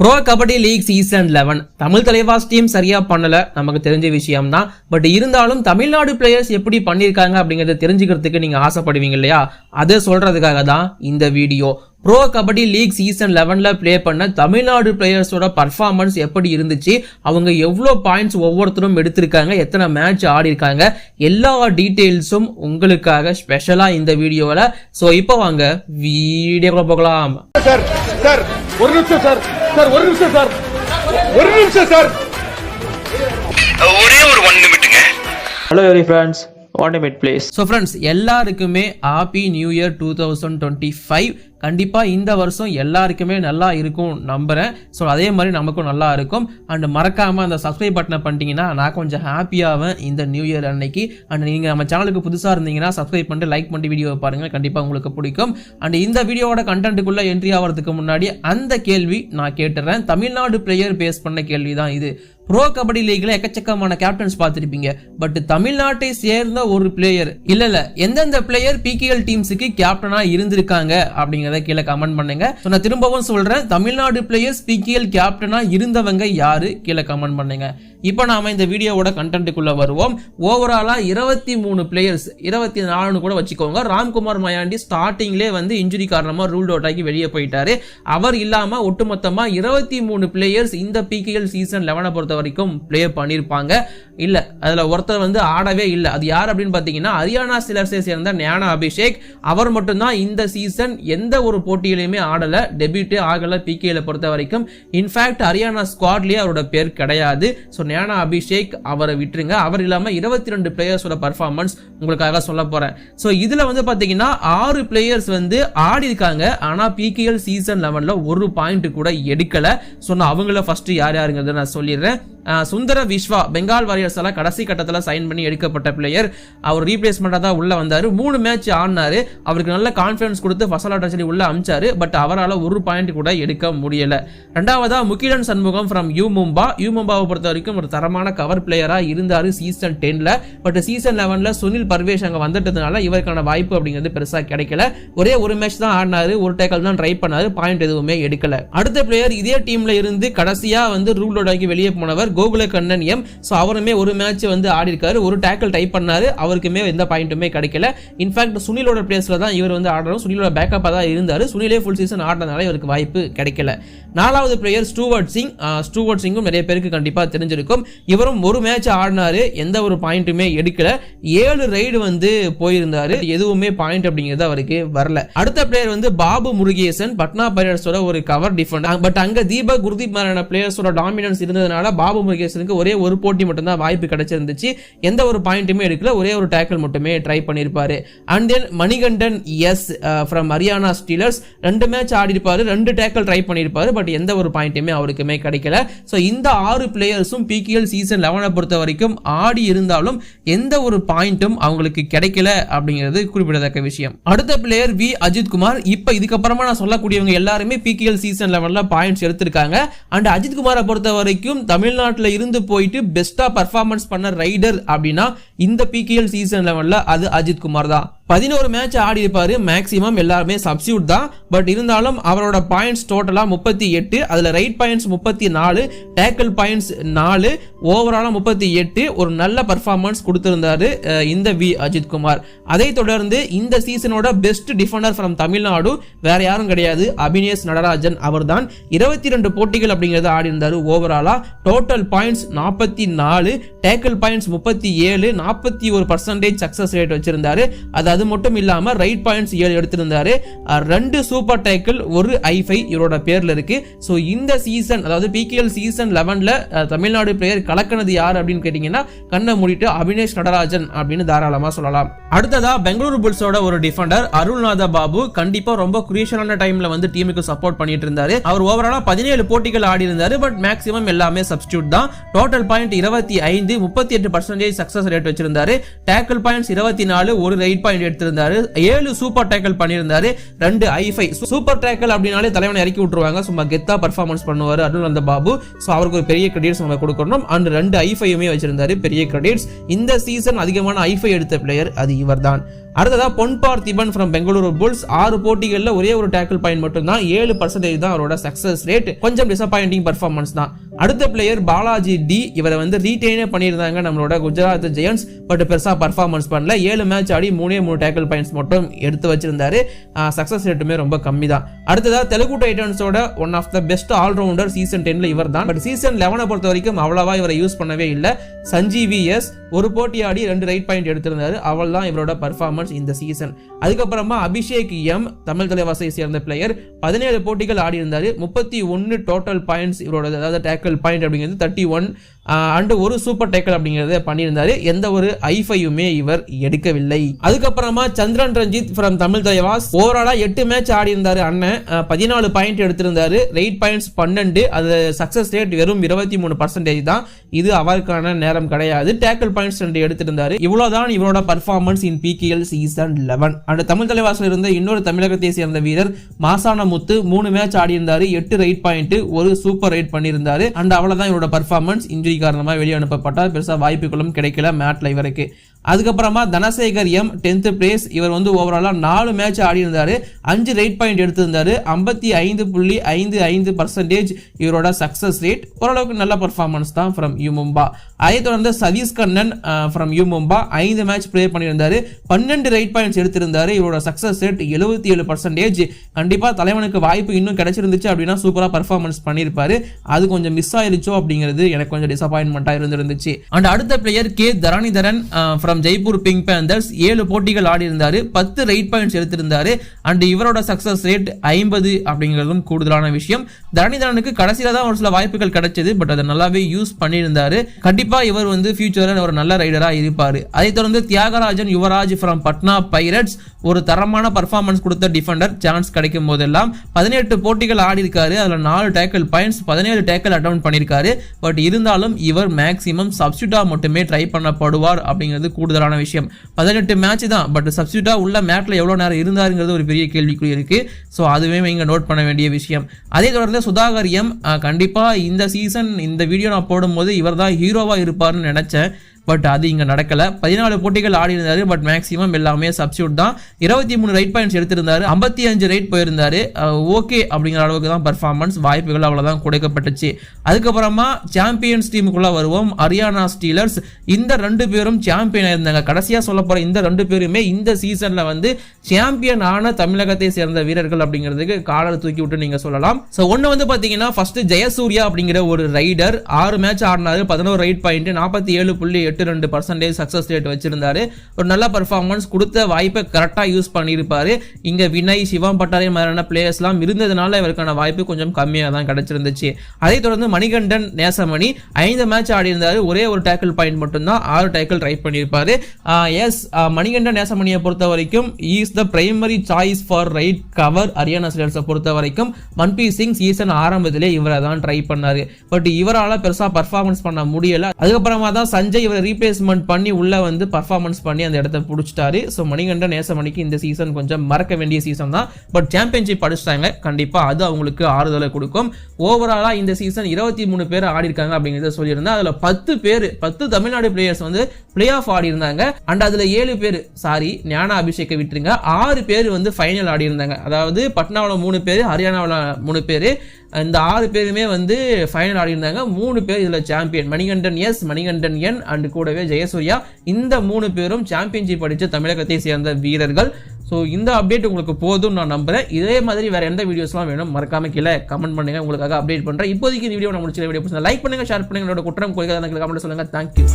Bro kabaddi league season 11 Tamil Thalaivas team சரியா பண்ணல, நமக்கு தெரிஞ்ச விஷயம் தான். பட் இருந்தாலும் தமிழ்நாடு பிளேயர்ஸ் எப்படி பண்ணிருக்காங்க அப்படிங்கறத தெரிஞ்சுக்கிறதுக்கு நீங்க ஆசைப்படுவீங்க இல்லையா? அதை சொல்றதுக்காக தான் இந்த video. Pro kabaddi league season 11ல பிளே பண்ண தமிழ்நாடு பிளேயர்ஸோட பர்ஃபார்மன்ஸ் எப்படி இருந்துச்சு, அவங்க எவ்வளவு பாயிண்ட்ஸ் ஒவ்வொருத்தரும் எடுத்திருக்காங்க, எத்தனை மேட்ச் ஆடி இருக்காங்க, எல்லா டீடைல்ஸும் உங்களுக்காக ஸ்பெஷலா இந்த வீடியோல. சோ இப்போ வாங்க வீடியோக்குள்ள போகலாம். ஒரு நிமிஷம் சார், ஒரு நிமிஷம் சார், ஒரே ஒரு 1 நிமிட்டுங்க. Hello every friends, 1 minute please. So friends, எல்லாருக்குமே ஹாப்பி நியூ இயர் 2025. கண்டிப்பா இந்த வருஷம் எல்லாருக்குமே நல்லா இருக்கும் நம்புறேன். ஸோ அதே மாதிரி நமக்கும் நல்லா இருக்கும். அண்ட் மறக்காம அந்த சப்ஸ்கிரைப் பட்டனை பண்ணிட்டீங்கன்னா நான் கொஞ்சம் ஹாப்பியாவேன் இந்த நியூ இயர் அன்னைக்கு. அண்ட் நீங்க நம்ம சேனலுக்கு புதுசா இருந்தீங்கன்னா சப்ஸ்கிரைப் பண்ணிட்டு லைக் பண்ணிட்டு வீடியோ பாருங்க, கண்டிப்பா உங்களுக்கு பிடிக்கும். அண்ட் இந்த வீடியோவோட கண்டென்ட்டுக்குள்ள என்ட்ரி ஆகிறதுக்கு முன்னாடி அந்த கேள்வி நான் கேட்டுறேன். தமிழ்நாடு பிளேயர் பேஸ் பண்ண கேள்வி தான் இது. ப்ரோ கபடி லீக்ல எக்கச்சக்கமான கேப்டன்ஸ் பார்த்திருப்பீங்க. பட் தமிழ்நாட்டை சேர்ந்த ஒரு பிளேயர் இல்ல எந்தெந்த பிளேயர் பிகேஎல் டீம்ஸுக்கு கேப்டனா இருந்திருக்காங்க அப்படிங்கறத கீழே கமெண்ட் பண்ணுங்க. நான் திரும்பவும் சொல்றேன், தமிழ்நாடு பிளேயர்ஸ் பிகேஎல் கேப்டனா இருந்தவங்க யாரு கீழே கமெண்ட் பண்ணுங்க. இப்போ நாம இந்த வீடியோவோட கண்டென்ட்டுக்குள்ள வருவோம். ஓவராலா 23 பிளேயர்ஸ், 24 கூட வச்சுக்கோங்க. ராம்குமார் மயாண்டி ஸ்டார்டிங்லேயே வந்து இன்ஜுரி காரணமா ரூல்ட் அவுட் ஆகி வெளியே போயிட்டாரு. அவர் இல்லாம ஒட்டுமொத்தமா 23 பிளேயர்ஸ் இந்த பிகேஎல் சீசன் 11 பொறுத்த வரைக்கும் பிளே பண்ணிருப்பாங்க. இல்ல அதுல ஒருத்தர் வந்து ஆடவே இல்லை. அது யார் அப்படின்னு பாத்தீங்கன்னா ஹரியானா ஸ்டிலர்ஸை சேர்ந்த ஞானா அபிஷேக். அவர் மட்டும்தான் இந்த சீசன் எந்த ஒரு போட்டியிலுமே ஆடல, டெபியூட்டே ஆகல பிகேஎல் பொறுத்த வரைக்கும். இன்ஃபேக்ட் ஹரியானா ஸ்குவாட்லயே அவரோட பேர் கிடையாது. ஸோ ஞானா அபிஷேக் அவரை விட்டுருங்க. அவர் இல்லாம 22 பிளேயர்ஸோட பர்ஃபார்மன்ஸ் உங்களுக்காக சொல்ல போறேன். ஸோ இதுல வந்து பாத்தீங்கன்னா 6 பிளேயர்ஸ் வந்து ஆடி இருக்காங்க. ஆனா பிகேஎல் சீசன் 11ல ஒரு பாயிண்ட் கூட எடுக்கல. சொன்ன அவங்கள ஃபர்ஸ்ட் யார் யாருங்கிறத நான் சொல்லிடுறேன். சுந்தர விஸ்வா பெங்கால் வாரியர்ஸ் எல்லாம் கடைசி கட்டத்தில் சைன் பண்ணி எடுக்கப்பட்ட பிளேயர். அவர் ரீப்ளேஸ்மெண்டா தான் உள்ள வந்தாரு. 3 மேட்ச் ஆடினாரு. அவருக்கு நல்ல கான்பிடன்ஸ் கொடுத்து ஃபர்ஸ்ட் ஆர்டர் சொல்லி உள்ள அமிச்சாரு. பட் அவரால் ஒரு பாயிண்ட் கூட எடுக்க முடியல. ரெண்டாவதா முகிலன் சண்முகம் ஃப்ரம் யூ மும்பாவை பொறுத்த வரைக்கும் ஒரு தரமான கவர் பிளேயரா இருந்தாரு சீசன் 10ல. பட் சீசன் 11ல சுனில் பர்வேஷ் அங்க வந்துட்டதுனால இவருக்கான வாய்ப்பு அப்படிங்கிறது பெருசா கிடைக்கல. ஒரே ஒரு மேட்ச் தான் ஆடினாரு, ஒரு டேக்கல் தான் ட்ரை பண்ணாரு, பாயிண்ட் எதுவுமே எடுக்கல. அடுத்த பிளேயர் இதே டீம்ல இருந்து கடைசியா வந்து ரூல் அவுட் ஆகி வெளியே போனவர் கோகுலக்கண்ணன் எம். சோ அவருமே ஒரு மேட்ச் வந்து ஆடி இருக்காரு, ஒரு டேக்கல் டைப் பண்ணாரு, அவருக்குமே எந்த பாயிண்ட்டுமே கிடைக்கல. இன்ஃபேக்ட் சுனிலோட பிளேஸ்ல தான் இவர் வந்து ஆடுறோம், சுனிலோட பேக்கப்பா தான் இருந்தாரு. சுனிலே ஃபுல் சீசன் ஆடுறதுனால இவருக்கு வாய்ப்பு கிடைக்கல. 4வது பிளேயர் ஸ்டூவர்ட் சிங்கும் நிறைய பேருக்கு கண்டிப்பா தெரிஞ்சிருக்கும். இவரும் ஒரு மேட்ச் ஆடினாரு, எந்த ஒரு பாயிண்ட்டுமே எடுக்கல. 7 ரைடு வந்து போயிருந்தாரு, எதுவுமே பாயிண்ட் அப்படிங்கிறது அவருக்கு வரல. அடுத்த பிளேயர் வந்து பாபு முருகேசன், பட்னா பைரட்ஸோட ஒரு கவர் டிஃபெண்டர். பட் அங்க தீபக் குர்தீப் மாதிரியான பிளேயர்ஸோட டாமினன்ஸ் இருந்ததுனால பாபு முருகேசனுக்கு ஒரே ஒரு போட்டி மட்டும் தான் வாய்ப்பு கிடைச்சிருந்துச்சு. எந்த ஒரு பாயிண்ட்டுமே எடுக்கல, ஒரே ஒரு டேக்கல் மட்டுமே ட்ரை பண்ணிருப்பாரு. And then Manikandan S from Haryana steelers 2 match ஆடி இருப்பாரு, 2 டேக்கல் ட்ரை பண்ணிருப்பாரு. பட் எந்த ஒரு பாயிண்ட்டுமே அவருக்குமே கிடைக்கல. சோ இந்த 6 பிளேயர்ஸும் பிகேஎல் சீசன் 11 பொறுத்த வரைக்கும் ஆடி இருந்தாலும் எந்த ஒரு பாயிண்ட்டும் அவங்களுக்கு கிடைக்கல அப்படிங்கிறது குறிப்பிடத்தக்க விஷயம். அடுத்த பிளேயர் வி அஜித் குமார். இப்ப இதுக்கப்புறமா நான் சொல்லக்கூடியவங்க எல்லாருமே பிகேஎல் சீசன் 11ல பாயிண்ட்ஸ் எடுத்திருக்காங்க. அண்ட் அஜித் குமாரை பொறுத்த வரைக்கும் தமிழ்நாட்டில் இருந்து போயிட்டு பெஸ்டா பர்ஃபார்மன்ஸ் பண்ண ரைடர் அப்படின்னா இந்த பிகேஎல் சீசன் 11ல அது அஜித் குமார் தான். 11 மேட்ச் ஆடி இருப்பாரு, மேக்ஸிமம் எல்லாருமே சப்ஸ்டியூட் தான். பட் இருந்தாலும் அவரோட பாயிண்ட்ஸ் டோட்டலா 38, அதுல ரைட் பாயிண்ட்ஸ் 34, டேக்கிள் பாயிண்ட்ஸ் 4, ஓவராலா 38. ஒரு நல்ல பர்ஃபார்மன்ஸ் கொடுத்திருந்தாரு இந்த வி அஜித் குமார். அதை தொடர்ந்து இந்த சீசனோட பெஸ்ட் டிஃபெண்டர் ஃப்ரம் தமிழ்நாடு வேற யாரும் கிடையாது, அபினேஷ் நடராஜன். அவர் தான் 22 போட்டிகள் அப்படிங்கறத ஆடி இருந்தாரு. ஓவராலா total points 44, tackle points 37, 41% success rate வச்சிருந்தாரு. அது மட்டும் இல்லாம right points 7 எடுத்திருந்தாரு. 2 super tackle, 1 i5 இவரோட பேர்ல இருக்கு. சோ இந்த சீசன், அதாவது பிகேஎல் சீசன் 11ல தமிழ்நாடு பிளேயர் கலக்கினது யார் அப்படின்னு கேட்டீங்கன்னா கண்ணை மூடிட்டு அபினேஷ் நடராஜன் அப்படின்னு தாராளமா சொல்லலாம். அடுத்ததா பெங்களூரு புல்ஸோட ஒரு டிஃபெண்டர் அருள்நாத பாபு. கண்டிப்பா ரொம்ப குரூஷியலான டைம்ல வந்து டீமுக்கு சப்போர்ட் பண்ணிட்டு இருந்தாரு. அவர் ஓவராலா 17 போட்டிகள் ஆடி இருந்தாரு. பட் மேக்ஸிமம் எல்லாமே சப்ஸ்டியூட் தான். டோட்டல் பாயிண்ட் 25, 38% சக்சஸ் ரேட் வச்சிருந்தாரு. டேக்கிள் பாயிண்ட்ஸ் 24, 1 ரைட் பாயிண்ட் எடுத்திருந்தாரு. 7 சூப்பர் டேக்கிள் பண்ணியிருந்தாரு, 2 i5. சூப்பர் டேக்கிள் அப்படினாலே தலைவனை இறக்கி விட்டுருவாங்க, சும்மா கெத்தா பர்ஃபார்மன்ஸ் பண்ணுவாரு அருள்நாத பாபு. சோ அவருக்கு ஒரு பெரிய கிரெடிட்ஸ் நம்ம கொடுக்கணும். அண்ட் 2 i5மே வச்சிருந்தாரு, பெரிய கிரெடிட்ஸ். இந்த சீசன் அதிகமான i5 எடுத்த பிளேயர் அது இவர்தான். அடுத்ததா பொன் பார்த்திபன் ஃப்ரம் பெங்களூரு புல்ஸ் 6 போட்டிகள்ல ஒரே ஒரு டேக்கிள் பாயிண்ட் மட்டும் தான், 7% தான் அவரோட சக்சஸ் ரேட். கொஞ்சம் டிசப்பாயிண்டிங் பர்ஃபார்மன்ஸ் தான். அடுத்த பிளேயர் பாலாஜி டி, இவரை வந்து ரீடைனே பண்ணியிருந்தாங்க நம்மளோட குஜராத் ஜெயண்ட்ஸ். பட் பெருசா பர்ஃபார்மன்ஸ் பண்ணல. 7 மேட்ச் ஆடி 3 டேக்கிள் பாயிண்ட்ஸ் மட்டும் எடுத்து வச்சிருந்தாரு. சக்சஸ் ரேட்டுமே ரொம்ப கம்மி தான். அடுத்ததா தெலுங்கு டைட்டன்ஸோட one of the best allrounder season 10ல இவர் தான். பட் சீசன் 11 பொறுத்த வரைக்கும் அவ்வளவா இவரை யூஸ் பண்ணவே இல்லை. சஞ்சீவி எஸ் ஒரு போட்டி ஆடி 2 ரைட் பாயிண்ட் எடுத்திருந்தாரு. அவள் தான் இவரோட பர்ஃபார்மன்ஸ் இந்த சீசன். அதுக்கப்புறமா அபிஷேக் எம், தமிழ் தலைவாசை சேர்ந்த பிளேயர், 17 போட்டிகள் ஆடி இருந்தாரு. 31 டோட்டல் பாயிண்ட்ஸ் இவரோட, அதாவது டேக்கிள் பாயிண்ட் அப்படிங்கிறது 31 அண்ட் ஒரு சூப்பர் டேக்கிள் அப்படிங்கறத பண்ணியிருந்தாரு. எந்த ஒரு ஐஃபையுமே இவர் எடுக்கவில்லை. அதுக்கப்புறமா சந்திரன் ரஞ்சித் ஃப்ரம் தமிழ் தலைவாஸ், ஓவராலா 8 மேட்ச் ஆடி இருந்தாரு. அண்ணன் 14 பாயிண்ட் எடுத்திருந்தாரு. Right points 12. அது சக்சஸ் ரேட் வெறும் 23% தான். இது அவருக்கான நேரம் கிடையாது. டேக்கிள் பாயிண்ட்ஸ் 2 எடுத்திருந்தாரு. இவ்வளவுதான் இவரோட performance in PKL season 11. And Tamil தலைவாசில் இருந்த இன்னொரு தமிழகத்தை சேர்ந்த வீரர் மாசான முத்து 3 மேட்ச் ஆடி இருந்தாரு. 8 ரைட் பாயிண்ட், ஒரு சூப்பர் ரைட் பண்ணியிருந்தாரு. அண்ட் அவ்வளவுதான் இவரோட பர்ஃபார்மன்ஸ். இன்ஜுரி காரணமா வெளியே அனுப்பப்பட்டார். பெருசா வாய்ப்புகளும் கிடைக்கல மேட்ல இவருக்கு. அதுக்கப்புறமா தனசேகர் எம் 10th பிளேஸ். இவர் வந்து ஓவராலா 4 மேட்ச் ஆடி இருந்தாரு. 5 ரைட் பாயிண்ட் எடுத்திருந்தாரு. 55.55% இவரோட சக்சஸ் ரேட். ஓரளவுக்கு நல்ல பர்ஃபார்மன்ஸ் தான் ஃப்ரம் யூ மும்பா. அதை தொடர்ந்து Sathish Kannan from U Mumba 5 match play பண்ணியிருந்தாரு. 12 ரைட் பாயிண்ட்ஸ் எடுத்திருந்தாரு. இவரோட சக்சஸ் ரேட் 77%. கண்டிப்பா தலைவனுக்கு வாய்ப்பு இன்னும் கிடைச்சிருந்துச்சு அப்படின்னா சூப்பரா பர்ஃபார்மன்ஸ் பண்ணியிருப்பாரு. அது கொஞ்சம் மிஸ் ஆயிருச்சோ அப்படிங்கிறது எனக்கு கொஞ்சம் டிசப்பாயின்மெண்டா இருந்துச்சு. அண்ட் அடுத்த player K Dharanidharan from Jaipur pink panthers 7 போட்டிகள் ஆடி இருந்தாரு. 10 ரைட் பாயிண்ட்ஸ் எடுத்திருந்தாரு. அண்ட் இவரோட சக்சஸ் ரேட் 50 அப்படிங்கிறதும் கூடுதலான விஷயம். தரணிதரனுக்கு கடைசியில தான் ஒரு சில வாய்ப்புகள் கிடைச்சது. பட் அதை நல்லாவே யூஸ் பண்ணியிருந்தாரு. கண்டிப்பா இவர் வந்து ஃபியூச்சர்ல ஒரு நல்ல ரைடரா இருப்பாரு. அதை தொடர்ந்து தியாகராஜன் யுவராஜ் ஃப்ரம் பட்னா பைரட்ஸ், ஒரு தரமான பர்ஃபார்மன்ஸ் கொடுத்த டிஃபெண்டர். சான்ஸ் கிடைக்கும் போதெல்லாம் 18 போட்டிகள் ஆடி இருக்காரு. அதுல 4 டேக்கிள் பாயிண்ட்ஸ், 17 டேக்கிள் அட்டவுன் பண்ணிருக்காரு. பட் இருந்தாலும் இவர் மேக்ஸிமம் சப்ஸ்டியூட்டா மட்டுமே ட்ரை பண்ணப்படுவார் அப்படிங்கிறது கூடுதலான விஷயம். 18 மேட்ச் தான், பட் சப்ஸ்டியூட்டா உள்ள மேட்ல எவ்வளவு நேரம் இருந்தாருங்கிறது ஒரு பெரிய கேள்விக்குறி இருக்கு. ஸோ அதுவே இங்க நோட் பண்ண வேண்டிய விஷயம். அதே தொடர்ந்து சுதாகர் எம், கண்டிப்பா இந்த சீசன் இந்த வீடியோ நான் போடும்போது இவர் தான் ஹீரோவா இருப்பார்னு நினைச்சேன். பட் அது இங்க நடக்கல. 14 போட்டிகள் ஆடி இருந்தாரு. பட் மேக்ஸிமம் எல்லாமே சப்ஸ்டியூட் தான். 23 ரைட் பாயிண்ட்ஸ் எடுத்திருந்தாரு. 55 ரைட் போயிருந்தாரு. ஓகே அப்படிங்கிற அளவுக்கு தான் பர்ஃபார்மன்ஸ். வாய்ப்புகள் அவ்வளவுதான் கொடுக்கப்பட்டுச்சு. அதுக்கப்புறமா சாம்பியன்ஸ் டீமுக்குள்ள வருவோம். ஹரியானா ஸ்டீலர்ஸ், இந்த 2 பேரும் சாம்பியன் இருந்தாங்க. கடைசியா சொல்ல போற இந்த 2 பேருமே இந்த சீசன்ல வந்து சாம்பியன் ஆன தமிழகத்தை சேர்ந்த வீரர்கள் அப்படிங்கிறதுக்கு காலர் தூக்கி விட்டு நீங்க சொல்லலாம். சோ ஒன்னு வந்து பாத்தீங்கன்னா ஃபர்ஸ்ட் ஜெயசூர்யா அப்படிங்கிற ஒரு ரைடர் 6 மேட்ச் ஆடினாரு. 11 ரைட் பாயிண்ட், 47.82% சக்சஸ் ரேட் வச்சிருந்தாரு. ஒரு நல்ல பர்ஃபார்மன்ஸ் கொடுத்த வாய்ப்பை கரெக்டா யூஸ் பண்ணியிருப்பாரு. இங்க வினய், சிவம் பட்டாரி மாதிரியான பிளேயர்ஸ் எல்லாம் இருந்ததுனால இவருக்கான வாய்ப்பு கொஞ்சம் கம்மியா தான் கிடைச்சிருந்துச்சு. அதை தொடர்ந்து மணிகண்டன் நேசமணி 5 மேட்ச் ஆடி இருந்தாரு. ஒரே ஒரு டேக்கிள் பாயிண்ட் மட்டும் தான், 6 டேக்கிள் ரைட் பண்ணியிருப்பாரு. எஸ், மணிகண்டன் நேசமணியை பொறுத்த வரைக்கும் is the primary choice for right cover. Haryana ஸ்டீலர்ஸை பொறுத்த வரைக்கும் மன்பீர் சிங் சீசன் ஆரம்பத்திலே இவரை தான் ட்ரை பண்ணாரு. பட் இவரால் பெருசா பர்ஃபார்மன்ஸ் பண்ண முடியல. அதுக்கப்புறமா தான் சஞ்சய் இவரை ரீப்ளேஸ்மெண்ட் பண்ணி உள்ள வந்து பர்ஃபார்மன்ஸ் பண்ணி அந்த இடத்த பிடிச்சிட்டாரு. ஸோ மணிகண்டன் நேசமணிக்கு இந்த சீசன் கொஞ்சம் மறக்க வேண்டிய சீசன் தான். பட் சாம்பியன்ஷிப் அடிச்சிட்டாங்க. கண்டிப்பா அது அவங்களுக்கு ஆறுதலை கொடுக்கும். ஓவராலா இந்த சீசன் 23 பேர் ஆடி இருக்காங்க அப்படிங்கிறத சொல்லியிருந்தேன். அதுல 10 தமிழ்நாடு பிளேயர்ஸ் வந்து பிளே ஆஃப் ஆடி இருந்தாங்க. அண்ட் அதுல 7 பேர், சாரி ஞானா அபிஷேக்கை விட்டுருங்க, 6 பேர் வந்து ஃபைனல் ஆடி இருந்தாங்க. அதாவது பட்னாவில் 3 பேர், ஹரியானாவில் 3 பேர், இந்த 6 பேருமே வந்து ஃபைனல் ஆடி இருந்தாங்க. 3 பேர் இதுல champion. Manikandan S, Manikandan N and கூடவே ஜெயசூர்யா, இந்த 3 பேரும் சாம்பியன்ஷிப் அடிச்ச தமிழகத்தை சேர்ந்த வீரர்கள். ஸோ இந்த அப்டேட் உங்களுக்கு போதும் நான் நம்புறேன். இதே மாதிரி வேற எந்த வீடியோஸ்லாம் வேணும் மறக்காம கீழே கமெண்ட் பண்ணுங்க, உங்களுக்காக அப்டேட் பண்றேன். இப்போதைக்கு இந்த வீடியோ நான் முடிச்ச வீடியோ லைக் பண்ணுங்க, ஷேர் பண்ணுங்க. உங்களோட குற்றம் குறைக்காத கமெண்ட் சொல்லுங்க. தேங்க்யூ.